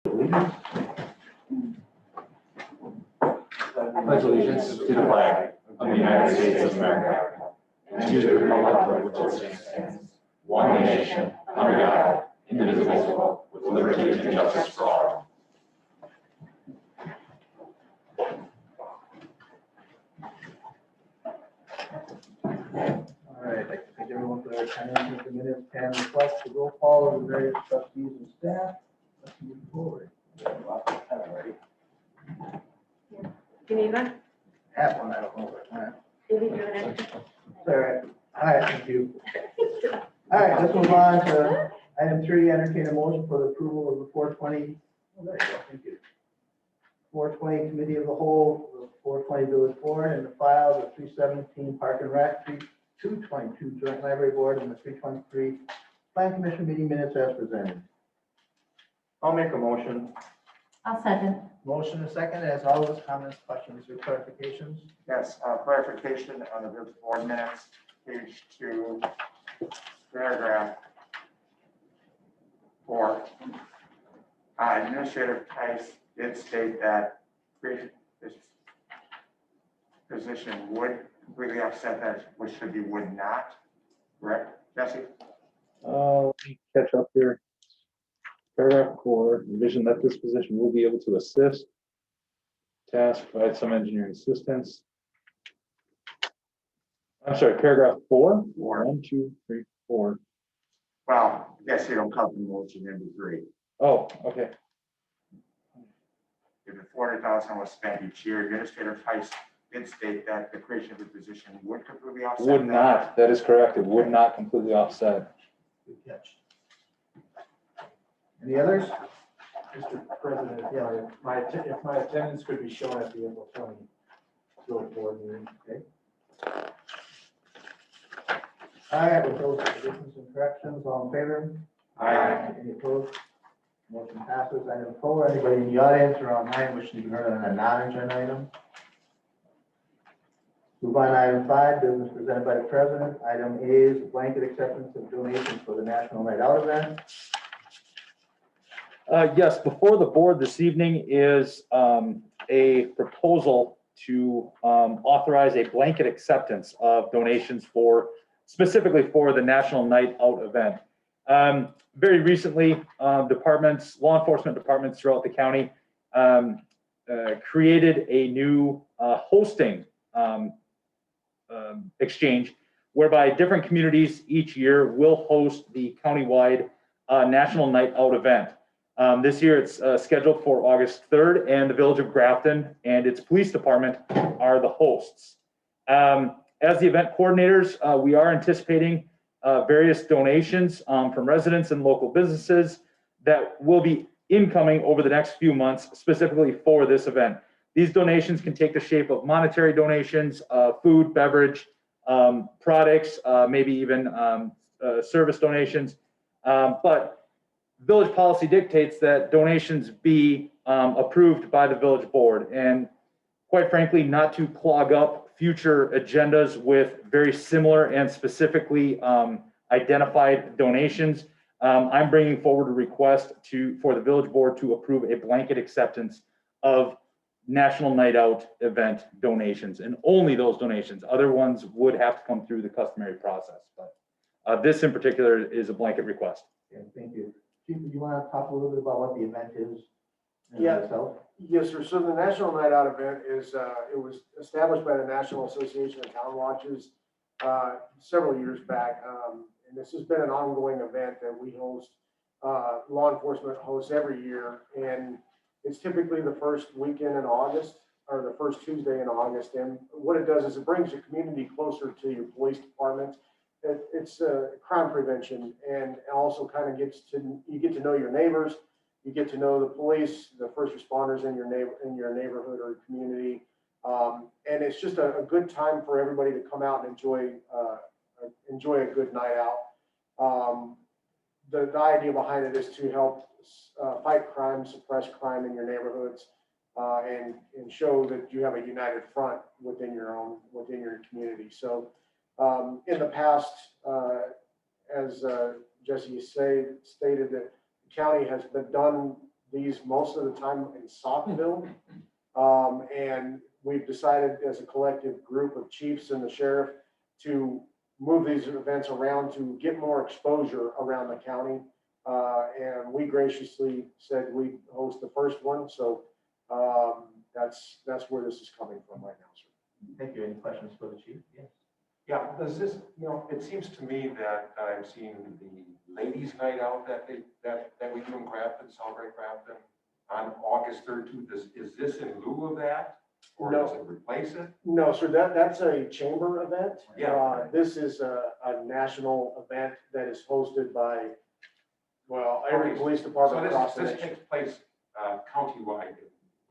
Pledge allegiance to the flag of the United States of America and to the republic for which it stands, one nation, under God, indivisible, with liberty and justice for all. All right, I'd like to thank everyone for their attendance at the minutes and request the roll call of the various trustees and staff. Let's move forward. We have lots of time already. Geneva, Have one, I don't know. All right. David, you have an extra? All right, all right, thank you. All right, let's move on to item 3, entertain a motion for the approval of the 420. Oh, there you go, thank you. 420 Committee of the Whole, the 420 Village Board, and the file, the 317 Park and Rec, 222 Joint Library Board, and the 323 Plan Commission meeting minutes as presented. I'll make a motion. I'll second. Motion and second, as always, comments, questions, or clarifications? Yes, clarification on the village board minutes, page 2, paragraph 4. Administrator Tice did state that this position would completely offset that, which should be would not, correct, Jesse? Let me catch up here. Paragraph 4, envision that this position will be able to assist, task, provide some engineering assistance. I'm sorry, paragraph 4, 1, 2, 3, 4. Well, I guess you don't count the motion into 3. Oh, okay. If the 400,000 was spent each year, Administrator Tice did state that the creation of the position would completely offset. Would that. not, that is correct. It would not completely offset. Good catch. Any others? Mr. President, if my attendance could be shown at the April 20 village board meeting. Okay. All right, with those additions and corrections, all in favor? Aye. Any opposed? Motion passes. Item 4, anybody in the audience or online wishing to be heard on a non-agenda item? Move on to item 5, business presented by the president. Item A is blanket acceptance of donations for the National Night Out event. Yes, before the board this evening is a proposal to authorize a blanket acceptance of donations for, specifically for the National Night Out event. Very recently, law enforcement departments throughout the county created a new hosting exchange, whereby different communities each year will host the countywide National Night Out event. This year it's scheduled for August 3rd, and the Village of Grafton and its police department are the hosts. As the event coordinators, we are anticipating various donations from residents and local businesses that will be incoming over the next few months, specifically for this event. These donations can take the shape of monetary donations, food, beverage, products, maybe even service donations. But village policy dictates that donations be approved by the village board, and quite frankly, not to clog up future agendas with very similar and specifically identified donations. I'm bringing forward a request for the village board to approve a blanket acceptance of National Night Out event donations, and only those donations. Other ones would have to come through the customary process, but this in particular is a blanket request. Okay, thank you. Chief, do you want to talk a little bit about what the event is? Yeah. Itself? Yes, sir. So the National Night Out event is, it was established by the National Association of Town Watches several years back. And this has been an ongoing event that we host, law enforcement hosts every year. And it's typically the first weekend in August, or the first Tuesday in August. And what it does is it brings your community closer to your police department. It's crime prevention, and also kind of you get to know your neighbors. You get to know the police, the first responders in your neighborhood or community, and it's just a good time for everybody to come out and enjoy a good night out. The idea behind it is to help fight crime, suppress crime in your neighborhoods, and show that you have a united front within your community. So in the past, as Jesse stated, that the county has these most of the time in Saltville. And we've decided as a collective group of chiefs and the sheriff to move these events around to get more exposure around the county. And we graciously said we'd host the first one. So that's where this is coming from right now, sir. Thank you. Any questions for the chief? Yes. Yeah, does this, it seems to me that I've seen the ladies' night out that we do in Grafton, celebrate Grafton on August 13th. Is this in lieu of that? Or No. does it replace it? No, sir, that's a chamber event. Yeah. This is a national event that is hosted by, well, every Okay, police So department across the this nation. takes place countywide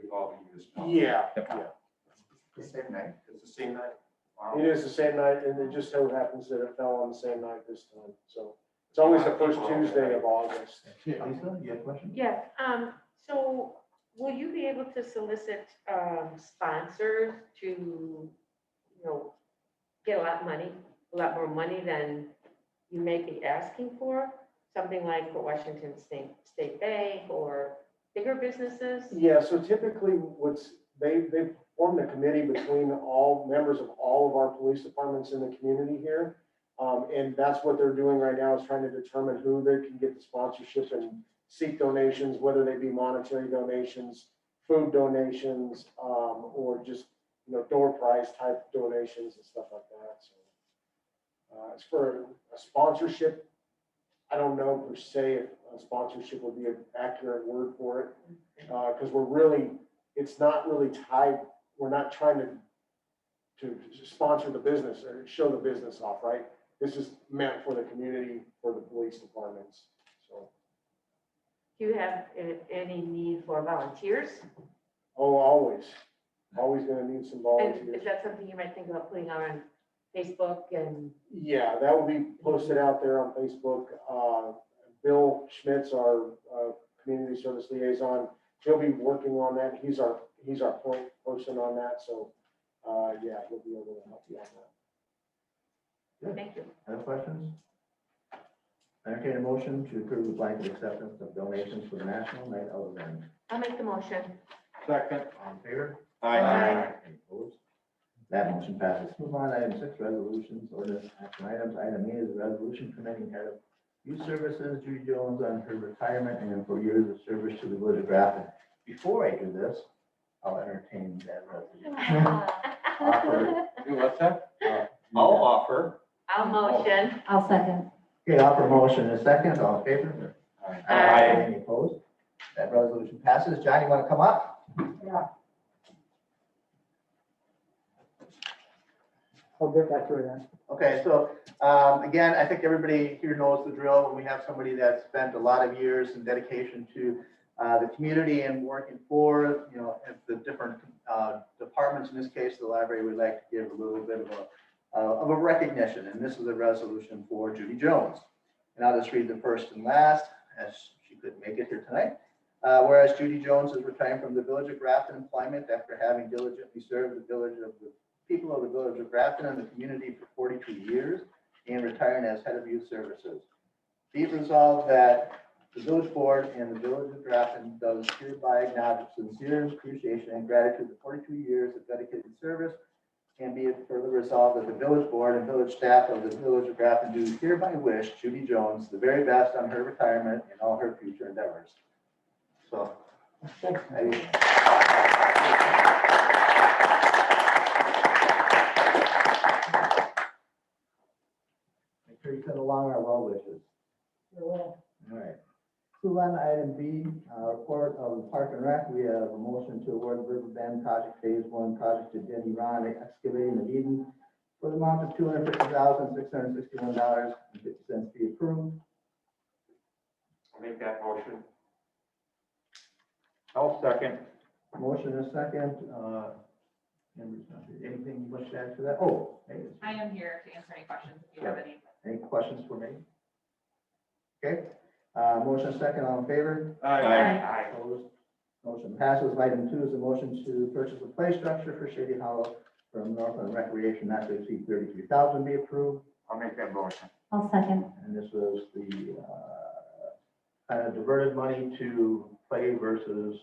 with all the municipalities? Yeah, The same night. It's the same night? Wow. it is the same night, and it just so happens that it fell on the same night this time. So it's always the first Tuesday of August. Yeah, Lisa, you have a question? Yes, so will you be able to solicit, sponsors to, get a lot more money than you may be asking for? Something like for Washington State Bank or bigger businesses? Yeah, so typically they've formed a committee between all members of all of our police departments in the community here. And that's what they're doing right now is trying to determine who they can get the sponsorship and seek donations, whether they be monetary donations, food donations, or just, door prize type donations and stuff like that. So as for a sponsorship, I don't know per se if a sponsorship would be an accurate word for it. Because it's not really tied, we're not trying to sponsor the business or show the business off, right? This is meant for the community, for the police departments, so. Do you have any need for volunteers? Oh, always gonna need some And volunteers. is that something you might think about putting on Facebook and? Yeah, that will be posted out there on Facebook. Bill Schmitz, our community service liaison, he'll be working on that. He's our point person on that, so, yeah, he'll be able to help you on that. Thank you. Other questions? Entertain a motion to approve the blanket acceptance of donations for the National Night Out event. I'll make the motion. Second. All in favor? Aye. Any opposed? That motion passes. Move on to item 6, resolutions, ordinance, action items. Item A is a resolution commending head of youth services, Judy Jones, on her retirement and for years of service to the village of Grafton. Before I do this, I'll entertain that resolution. Offer. What's that? I'll offer. I'll motion. I'll second. Okay, offer motion in a second. All in favor? Aye. Any opposed? That resolution passes. John, you want to come up? I'll get back to it then. Okay, so again, I think everybody here knows the drill. When we have somebody that spent a lot of years in dedication to the community and working for, the different departments, in this case, the library, we'd like to give a little bit of a recognition. And this is a resolution for Judy Jones. And I'll just read the first and last, as she couldn't make it here tonight. Whereas Judy Jones is retiring from the Village of Grafton employment after having diligently served the people of the Village of Grafton and the community for 42 years and retiring as head of youth services. Be it resolved that the village board and the Village of Grafton does hereby acknowledge sincere appreciation and gratitude for 42 years of dedicated service. And be it further resolved that the village board and village staff of the Village of Grafton do hereby wish Judy Jones the very best on her retirement and all her future endeavors. So, make sure you send along our well wishes. All right. Move on to item B, report of the Park and Rec. We have a motion to award River Bend Project Phase 1 project to Denny Ron Excavating of Eden for the amount of $250,661.50. Be approved. I'll make that motion. I'll second. Motion is second. Anything you wish to add to that? Oh, hey, I am here to answer any questions if you have any. any questions for me? Okay, motion is second, all in favor? Aye. Opposed? Motion passes. Item 2 is a motion to purchase a play structure for Shady Hollow from Northland Recreation not to exceed $33,000. Be approved. I'll make that motion. I'll second. And this was the kind of diverted money to play versus,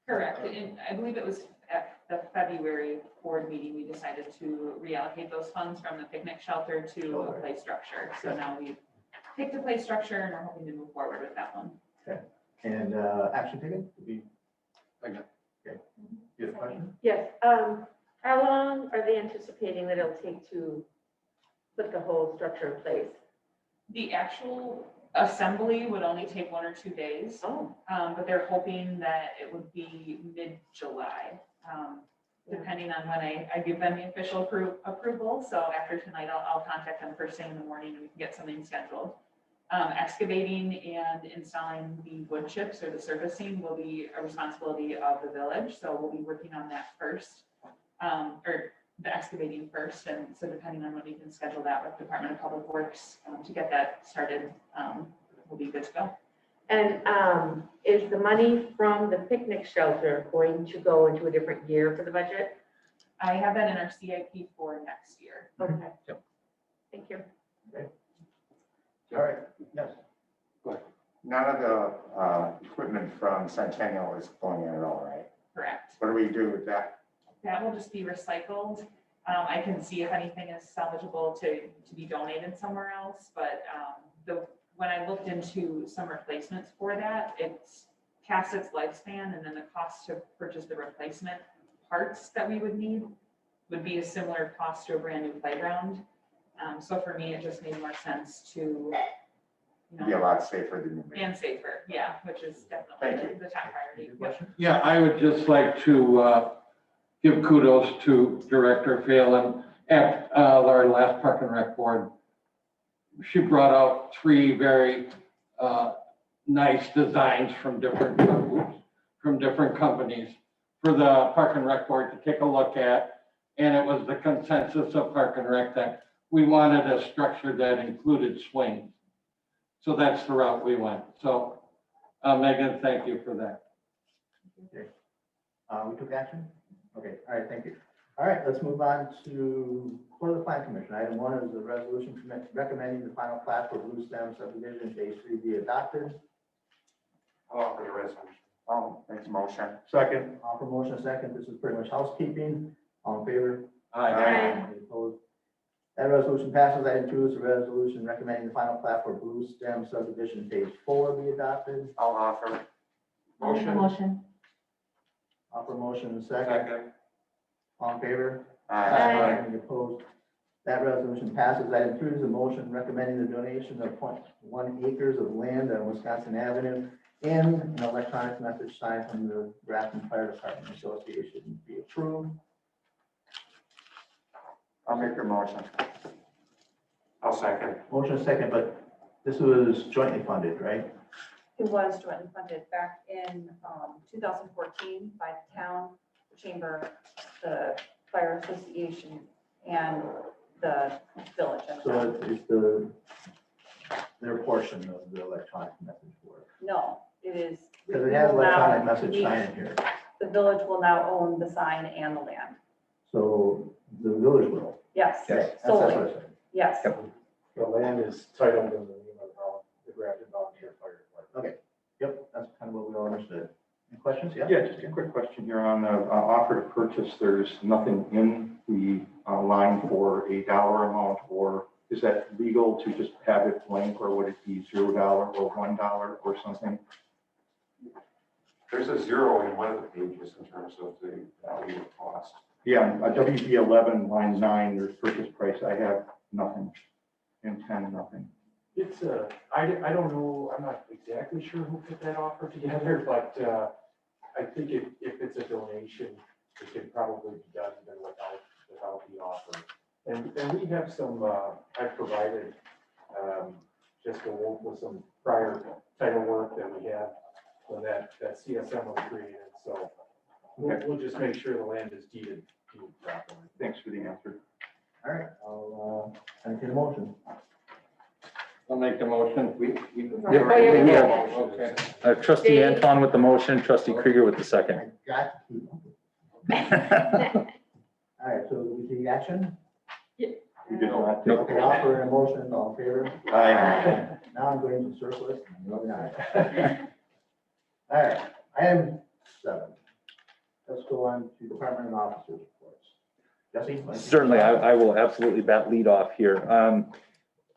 Correct, and I believe it was at the February board meeting, we decided to reallocate those funds from the picnic shelter to a play structure. So now we've picked a play structure and we're hoping to move forward with that one. and action taken? You have a question? Yes, how long are they anticipating that it'll take to put the whole structure in place? The actual assembly would only take 1 or 2 days, Oh, but they're hoping that it would be mid-July, depending on when I give them the official approval. So after tonight, I'll contact them first thing in the morning and we can get something scheduled. Excavating and installing the wood chips or the surfacing will be a responsibility of the village. So we'll be working on that first, or the excavating first. And so depending on when we can schedule that with Department of Public Works to get that started, we'll be good to go. and is the money from the picnic shelter going to go into a different year for the budget? I have that in our CIP for next year. Okay. Yep. Thank you. All right, yes. None of the equipment from Centennial is going in at all, right? Correct. What do we do with that? That will just be recycled. I can see if anything is salvageable to be donated somewhere else, but when I looked into some replacements for that, it's past its lifespan, and then the cost to purchase the replacement parts that we would need would be a similar cost to a brand new playground. So for me, it just made more sense to, Be a lot safer than you make. and safer, yeah, which is Thank definitely you. the top priority. Your question? Yeah, I would just like to give kudos to Director Phelan at our last Park and Rec board. She brought out 3 very nice designs from different companies for the Park and Rec board to take a look at. And it was the consensus of Park and Rec that we wanted a structure that included swings. So that's the route we went. So Megan, thank you for that. We took action? Okay, all right, thank you. All right, let's move on to, for the Plan Commission. Item 1 is the resolution recommending the final plat for Blue Stem subdivision phase 3 be adopted. I'll offer the resolution. Oh, make a motion. Second. Offer motion second. This is pretty much housekeeping. All in favor? Aye. Any opposed? That resolution passes. Item 2 is a resolution recommending the final plat for Blue Stem subdivision phase 4 be adopted. I'll offer. I'll make a motion. Offer motion second. Second. All in favor? Aye. Any opposed? That resolution passes. Item 3 is a motion recommending the donation of 0.1 acres of land on Wisconsin Avenue and an electronic message sign from the Grafton Fire Department Association be approved. I'll make the motion. I'll second. Motion second, but this was jointly funded, right? It was jointly funded back in 2014 by the town, the chamber, the fire association, and the village. So it's their portion of the electronic message board. No, it is. Because it has electronic message sign in here. The village will now own the sign and the land. So the village will. Yes, Yes, that's solely, what I said. yes. The land is titled in the name of the Grafton Volunteer Fire Department. Yep, that's kind of what we all understood. Any questions? Yeah? Yeah, just a quick question here on the offer to purchase. There's nothing in the line for a dollar amount, or is that legal to just have it blank, or would it be $0 or $1 or something? There's a 0 in one of the pages in terms of the value of cost. Yeah, WB 11, line 9, there's purchase price. I have nothing. In 10, nothing. It's I don't know, I'm not exactly sure who put that offer together, but I think if it's a donation, it can probably be done even without the offer. And we have some, I've provided Jessica Wolf with some prior title work that we had when that CSM was created. So we'll just make sure the land is deeded properly. Thanks for the answer. All right, I'll entertain a motion. I'll make the motion. Oh, yeah, Okay. Trustee Dave? Antoine with the motion, trustee Krieger with the second. I got to keep them. All right, so we take action? You did not. Nope. Okay, offer and a motion, all in favor? Aye. Now I'm going to surplus. No, not. All right, item 7. Let's go on to department and officers reports. Jesse? why don't you- Certainly, I will absolutely bat lead off here.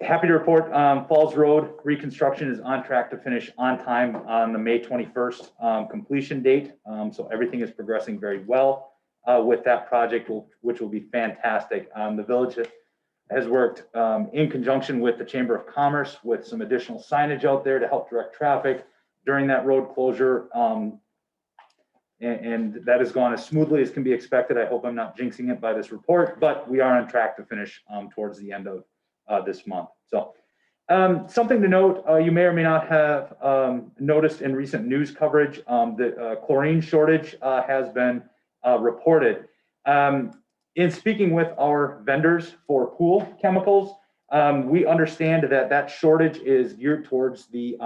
Happy to report, Falls Road reconstruction is on track to finish on time on the May 21st completion date. So everything is progressing very well with that project, which will be fantastic. The village has worked in conjunction with the Chamber of Commerce with some additional signage out there to help direct traffic during that road closure. And that has gone as smoothly as can be expected. I hope I'm not jinxing it by this report, but we are on track to finish towards the end of this month. So something to note, you may or may not have noticed in recent news coverage, the chlorine shortage has been reported. In speaking with our vendors for pool chemicals, we understand that that shortage is geared towards the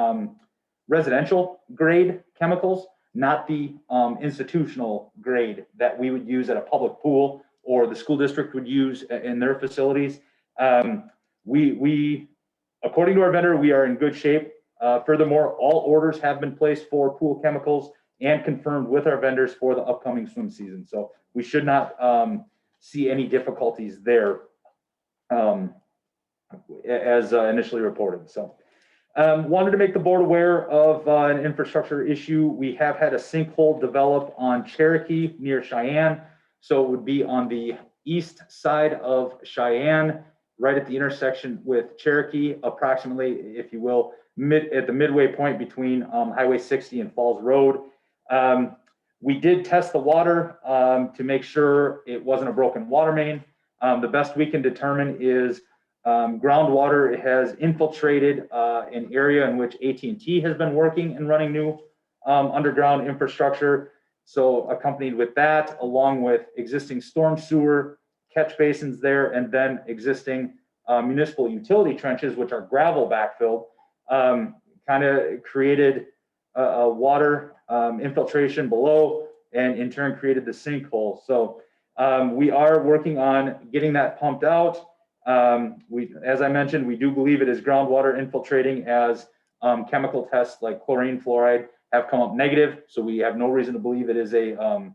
residential grade chemicals, not the institutional grade that we would use at a public pool or the school district would use in their facilities. We, according to our vendor, we are in good shape. Furthermore, all orders have been placed for pool chemicals and confirmed with our vendors for the upcoming swim season. So we should not see any difficulties there as initially reported. So wanted to make the board aware of an infrastructure issue. We have had a sinkhole develop on Cherokee near Cheyenne. So it would be on the east side of Cheyenne, right at the intersection with Cherokee, approximately, if you will, at the midway point between Highway 60 and Falls Road. We did test the water to make sure it wasn't a broken water main. The best we can determine is groundwater has infiltrated an area in which AT&T has been working and running new underground infrastructure. So accompanied with that, along with existing storm sewer catch basins there, and then existing municipal utility trenches, which are gravel backfilled, kind of created a water infiltration below, and in turn created the sinkhole. So we are working on getting that pumped out. As I mentioned, we do believe it is groundwater infiltrating, as chemical tests like chlorine fluoride have come up negative. So we have no reason to believe it is one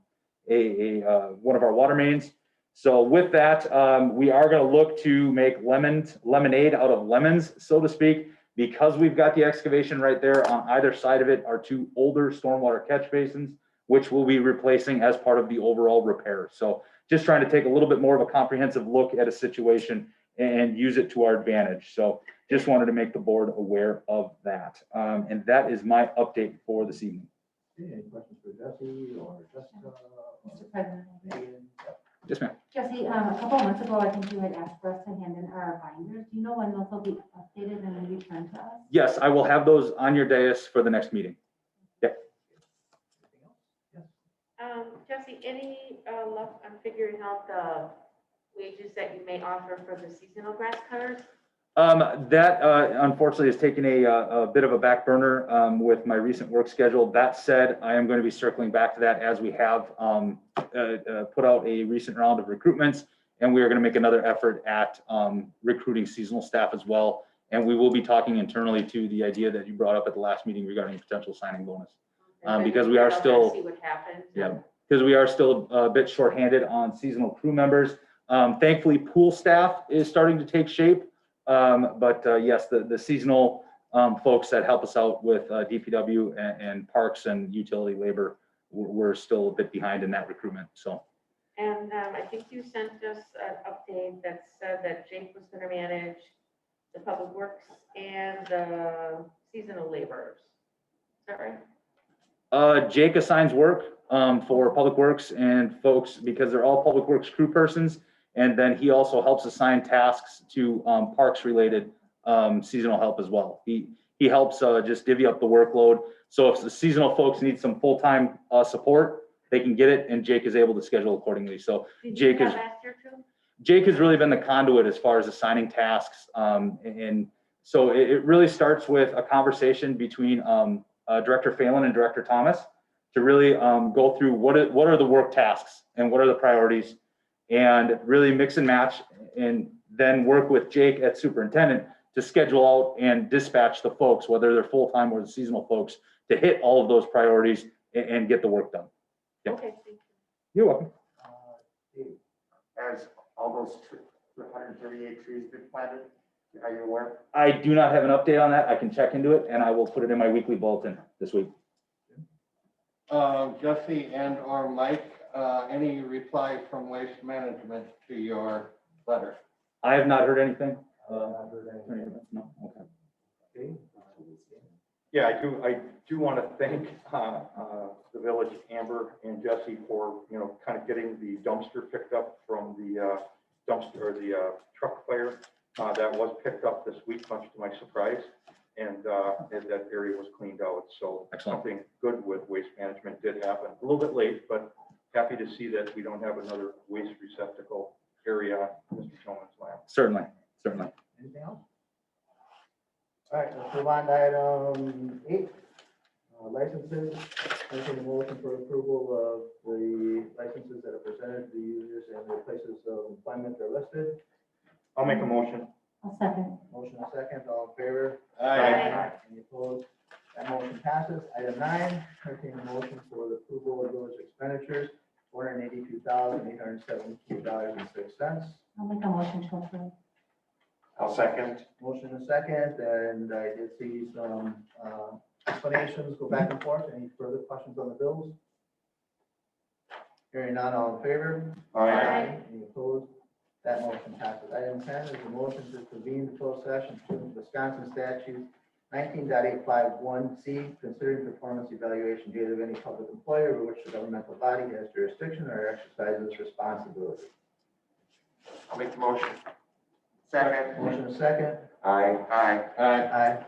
of our water mains. So with that, we are going to look to make lemonade out of lemons, so to speak, because we've got the excavation right there. On either side of it are 2 older stormwater catch basins, which we'll be replacing as part of the overall repair. So just trying to take a little bit more of a comprehensive look at a situation and use it to our advantage. So just wanted to make the board aware of that. And that is my update for this evening. Okay, any questions for Jesse or Jessica? Mr. President. Yes, ma'am. Jesse, a couple of months ago, I think you had asked for us to hand in our binders. Do you know when those will be updated and then returned to us? Yes, I will have those on your dais for the next meeting. Jesse, any luck on figuring out the wages that you may offer for the seasonal grass cutters? That unfortunately has taken a bit of a back burner with my recent work schedule. That said, I am going to be circling back to that as we have put out a recent round of recruitments, and we are going to make another effort at recruiting seasonal staff as well. And we will be talking internally to the idea that you brought up at the last meeting regarding potential signing bonus. Because we are still, see what happens. yeah, because we are still a bit shorthanded on seasonal crew members. Thankfully, pool staff is starting to take shape. But yes, the seasonal folks that help us out with DPW and parks and utility labor, we're still a bit behind in that recruitment. So. And I think you sent us an update that said that Jake was going to manage the public works and the seasonal laborers. Is that right? Jake assigns work for public works and folks because they're all public works crew persons. And then he also helps assign tasks to parks related seasonal help as well. He helps just divvy up the workload. So if the seasonal folks need some full-time support, they can get it, and Jake is able to schedule accordingly. So Jake is, last year too? Jake has really been the conduit as far as assigning tasks. And so it really starts with a conversation between Director Phelan and Director Thomas to really go through what are the work tasks and what are the priorities, and really mix and match, and then work with Jake at superintendent to schedule out and dispatch the folks, whether they're full-time or the seasonal folks, to hit all of those priorities and get the work done. Yep. Okay, thank you. You're welcome. Dave, Has all those 138 trees been planted? Are you aware? I do not have an update on that. I can check into it and I will put it in my weekly bulletin this week. Jesse and or Mike, any reply from Waste Management to your letter? I have not heard anything. not heard anything. No, okay. Dave? Yeah, I do want to thank the village, Amber and Jesse, for, kind of getting the dumpster picked up from the dumpster, or the truck fire. That was picked up this week, much to my surprise, and that area was cleaned out. So Excellent. something good with waste management did happen. A little bit late, but happy to see that we don't have another waste receptacle area on Mr. Tillman's land. Certainly, certainly. Anything else? All right, let's move on to item 8, licenses. Entertain a motion for approval of the licenses that are presented to the users and the places of employment are listed. I'll make a motion. I'll second. Motion and second, all in favor? Aye. Any opposed? That motion passes. Item 9, entertain a motion for the approval of village expenditures, $482,872.06. I'll make a motion to approve. I'll second. Motion and second, and I did see some explanations go back and forth. Any further questions on the bills? Hearing none, all in favor? Aye. Any opposed? That motion passes. Item 10 is a motion to convene the closed session pursuant to Wisconsin statute 19.851C, considering performance evaluation data of any public employer over which the governmental body has jurisdiction or exercises responsibility. I'll make the motion. Second. Motion and second. Aye. Aye. Aye. Aye.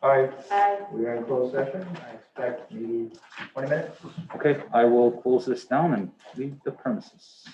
Aye. Aye. We are in closed session. I expect maybe 20 minutes. Okay, I will close this down and leave the premises.